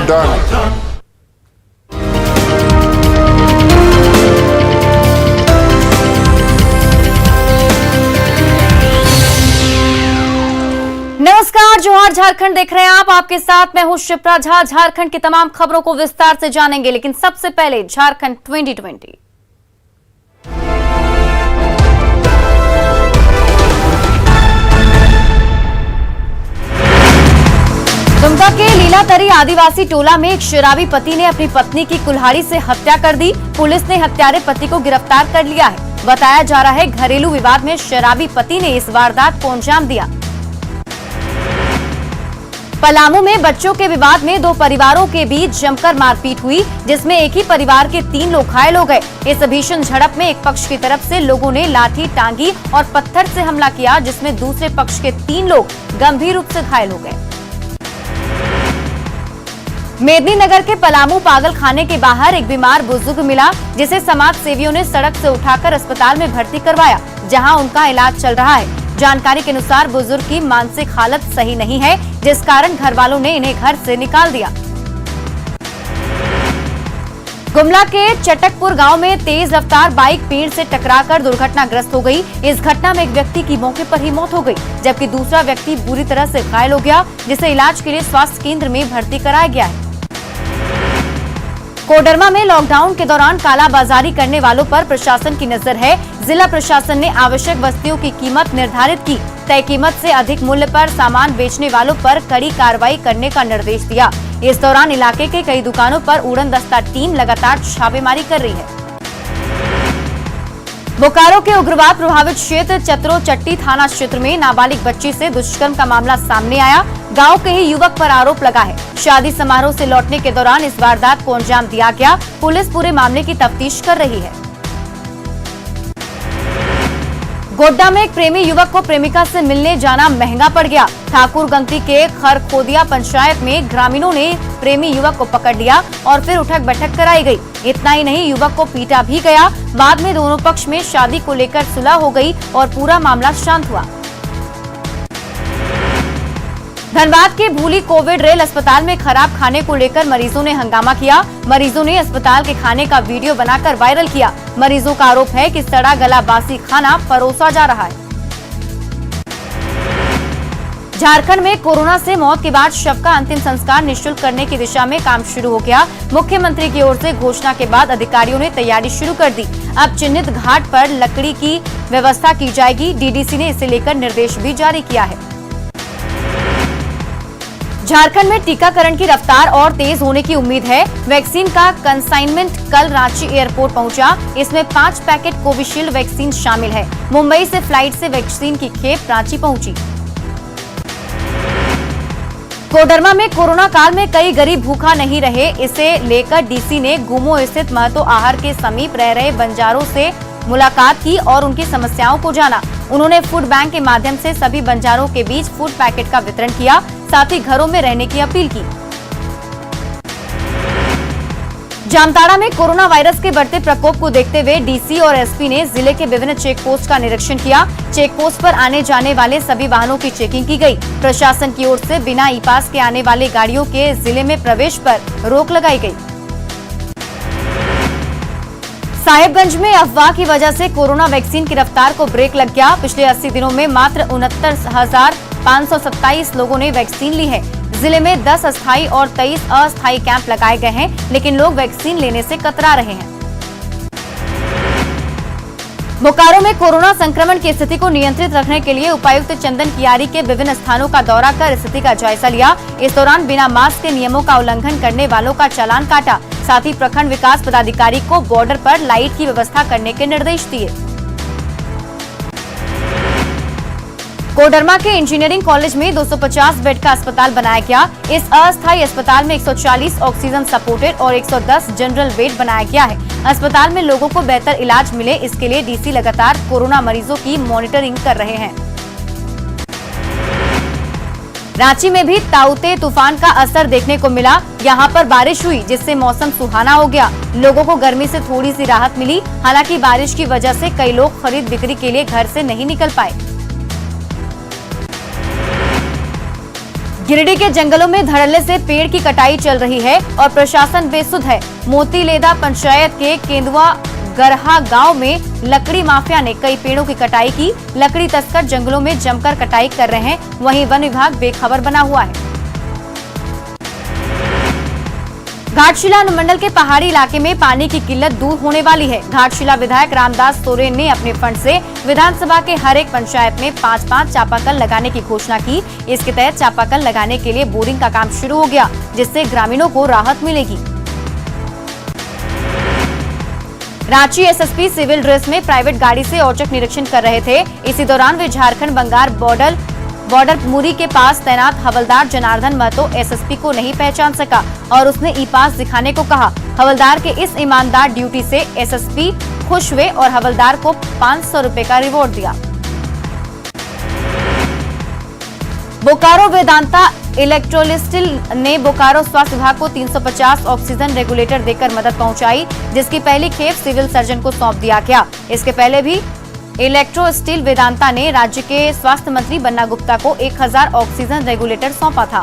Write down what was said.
done. नमस्कार, जोहार झारखंड देख रहे हैं आप। आपके साथ मैं हूं शिप्रा झा। झारखंड की तमाम खबरों को विस्तार से जानेंगे, लेकिन सबसे पहले झारखंड 2020। दुमका के लीलातरी आदिवासी टोला में एक शराबी पति ने अपनी पत्नी की कुल्हाड़ी से हत्या कर दी। पुलिस ने हत्यारे पति को गिरफ्तार कर लिया है। बताया जा रहा है घरेलू विवाद में शराबी पति ने इस वारदात को अंजाम दिया। पलामू में बच्चों के विवाद में दो परिवारों के बीच जमकर मारपीट हुई, जिसमें एक ही परिवार के 3 लोग घायल हो गए। इस भीषण झड़प में एक पक्ष की तरफ से लोगों ने लाठी, टांगी और पत्थर से हमला किया, जिसमें दूसरे पक्ष के 3 लोग गंभीर रूप से घायल हो गए। मेदिनीनगर के पलामू पागल खाने के बाहर एक बीमार बुजुर्ग मिला, जिसे समाज सेवियों ने सड़क से उठाकर अस्पताल में भर्ती करवाया, जहां उनका इलाज चल रहा है। जानकारी के अनुसार बुजुर्ग की मानसिक हालत सही नहीं है, जिस कारण घर वालों ने इन्हें घर से निकाल दिया। गुमला के चटकपुर गांव में तेज रफ्तार बाइक पेड़ से टकराकर दुर्घटनाग्रस्त हो गई। इस घटना में एक व्यक्ति की मौके पर ही मौत हो गई, जबकि दूसरा व्यक्ति बुरी तरह से घायल हो गया, जिसे इलाज के लिए स्वास्थ्य केंद्र में भर्ती कराया गया है। कोडरमा में लॉकडाउन के दौरान कालाबाजारी करने वालों पर प्रशासन की नजर है। जिला प्रशासन ने आवश्यक वस्तुओं की कीमत निर्धारित की। तय कीमत से अधिक मूल्य पर सामान बेचने वालों पर कड़ी कार्रवाई करने का निर्देश दिया। इस दौरान इलाके के कई दुकानों पर उड़न दस्ता टीम लगातार छापेमारी कर रही है। बोकारो के उग्रवाद प्रभावित क्षेत्र चतरो चट्टी थाना क्षेत्र में नाबालिग बच्ची से दुष्कर्म का मामला सामने आया। गांव के ही युवक पर आरोप लगा है। शादी समारोह से लौटने के दौरान इस वारदात को अंजाम दिया गया। पुलिस पूरे मामले की तफ्तीश कर रही है। गोड्डा में एक प्रेमी युवक को प्रेमिका से मिलने जाना महंगा पड़ गया। ठाकुरगंती के खरखोदिया पंचायत में ग्रामीणों ने प्रेमी युवक को पकड़ लिया और फिर उठक बैठक कराई गई। इतना ही नहीं, युवक को पीटा भी गया। बाद में दोनों पक्ष में शादी को लेकर सुलह हो गई और पूरा मामला शांत हुआ। धनबाद के भूली कोविड रेल अस्पताल में खराब खाने को लेकर मरीजों ने हंगामा किया। मरीजों ने अस्पताल के खाने का वीडियो बनाकर वायरल किया। मरीजों का आरोप है कि सड़ा गला बासी खाना परोसा जा रहा है। झारखंड में कोरोना से मौत के बाद शव का अंतिम संस्कार निःशुल्क करने की दिशा में काम शुरू हो गया। मुख्यमंत्री की ओर से घोषणा के बाद अधिकारियों ने तैयारी शुरू कर दी। अब चिन्हित घाट पर लकड़ी की व्यवस्था की जाएगी। डीडीसी ने इसे लेकर निर्देश भी जारी किया है। झारखंड में टीकाकरण की रफ्तार और तेज होने की उम्मीद है। वैक्सीन का कंसाइनमेंट कल रांची एयरपोर्ट पहुंचा। इसमें 5 पैकेट कोविशील्ड वैक्सीन शामिल है। मुंबई से फ्लाइट से वैक्सीन की खेप रांची पहुंची। कोडरमा में कोरोना काल में कई गरीब भूखा नहीं रहे। इसे लेकर डीसी ने गुमो स्थित महतो आहार के समीप रह रहे बंजारों से मुलाकात की और उनकी समस्याओं को जाना। उन्होंने फूड बैंक के माध्यम से सभी बंजारों के बीच फूड पैकेट का वितरण किया, साथ ही घरों में रहने की अपील की। जामताड़ा में कोरोना वायरस के बढ़ते प्रकोप को देखते हुए डीसी और एसपी ने जिले के विभिन्न चेक पोस्ट का निरीक्षण किया। चेक पोस्ट पर आने जाने वाले सभी वाहनों की चेकिंग की गई। प्रशासन की ओर से बिना ई पास के आने वाली गाड़ियों के जिले में प्रवेश पर रोक लगाई गई। साहिबगंज में अफवाह की वजह से कोरोना वैक्सीन की रफ्तार को ब्रेक लग गया। पिछले 80 दिनों में मात्र 69,527 लोगों ने वैक्सीन ली है। जिले में 10 अस्थायी और 23 अस्थायी कैंप लगाए गए हैं, लेकिन लोग वैक्सीन लेने से कतरा रहे हैं। बोकारो में कोरोना संक्रमण की स्थिति को नियंत्रित रखने के लिए उपायुक्त चंदन कियारी के विभिन्न स्थानों का दौरा कर स्थिति का जायजा लिया। इस दौरान बिना मास्क के नियमों का उल्लंघन करने वालों का चालान काटा। साथ ही प्रखंड विकास पदाधिकारी को बॉर्डर पर लाइट की व्यवस्था करने के निर्देश दिए। कोडरमा के इंजीनियरिंग कॉलेज में 250 बेड का अस्पताल बनाया गया। इस अस्थायी अस्पताल में 140 ऑक्सीजन सपोर्टेड और 110 जनरल बेड बनाया गया है। अस्पताल में लोगों को बेहतर इलाज मिले, इसके लिए डीसी लगातार कोरोना मरीजों की मॉनिटरिंग कर रहे हैं। रांची में भी ताउते तूफान का असर देखने को मिला। यहां पर बारिश हुई, जिससे मौसम सुहाना हो गया। लोगों को गर्मी से थोड़ी सी राहत मिली। हालांकि बारिश की वजह से कई लोग खरीद बिक्री के लिए घर से नहीं निकल पाए। गिरिडीह के जंगलों में धड़ल्ले से पेड़ की कटाई चल रही है और प्रशासन बेसुध है। मोतीलेदा पंचायत के केंदुआ गरहा गांव में लकड़ी माफिया ने कई पेड़ों की कटाई की। लकड़ी तस्कर जंगलों में जमकर कटाई कर रहे हैं, वहीं वन विभाग बेखबर बना हुआ है। घाटशिला अनुमंडल के पहाड़ी इलाके में पानी की किल्लत दूर होने वाली है। घाटशिला विधायक रामदास सोरेन ने अपने फंड से विधानसभा के हर एक पंचायत में 5-5 चापाकल लगाने की घोषणा की। इसके तहत चापाकल लगाने के लिए बोरिंग का काम शुरू हो गया, जिससे ग्रामीणों को राहत मिलेगी। रांची एसएसपी सिविल ड्रेस में प्राइवेट गाड़ी से औचक निरीक्षण कर रहे थे। इसी दौरान वे झारखंड बंगाल बॉर्डर मुरी के पास तैनात हवलदार जनार्दन महतो एसएसपी को नहीं पहचान सका और उसने ई पास दिखाने को कहा। हवलदार के इस ईमानदार ड्यूटी से एसएसपी खुश हुए और हवलदार को 500 रुपए का रिवॉर्ड दिया। बोकारो वेदांता इलेक्ट्रोलिस्टिल ने बोकारो स्वास्थ्य विभाग को 350 ऑक्सीजन रेगुलेटर देकर मदद पहुंचाई, जिसकी पहली खेप सिविल सर्जन को सौंप दिया गया। इसके पहले भी इलेक्ट्रो स्टील वेदांता ने राज्य के स्वास्थ्य मंत्री बन्ना गुप्ता को 1000 ऑक्सीजन रेगुलेटर सौंपा था।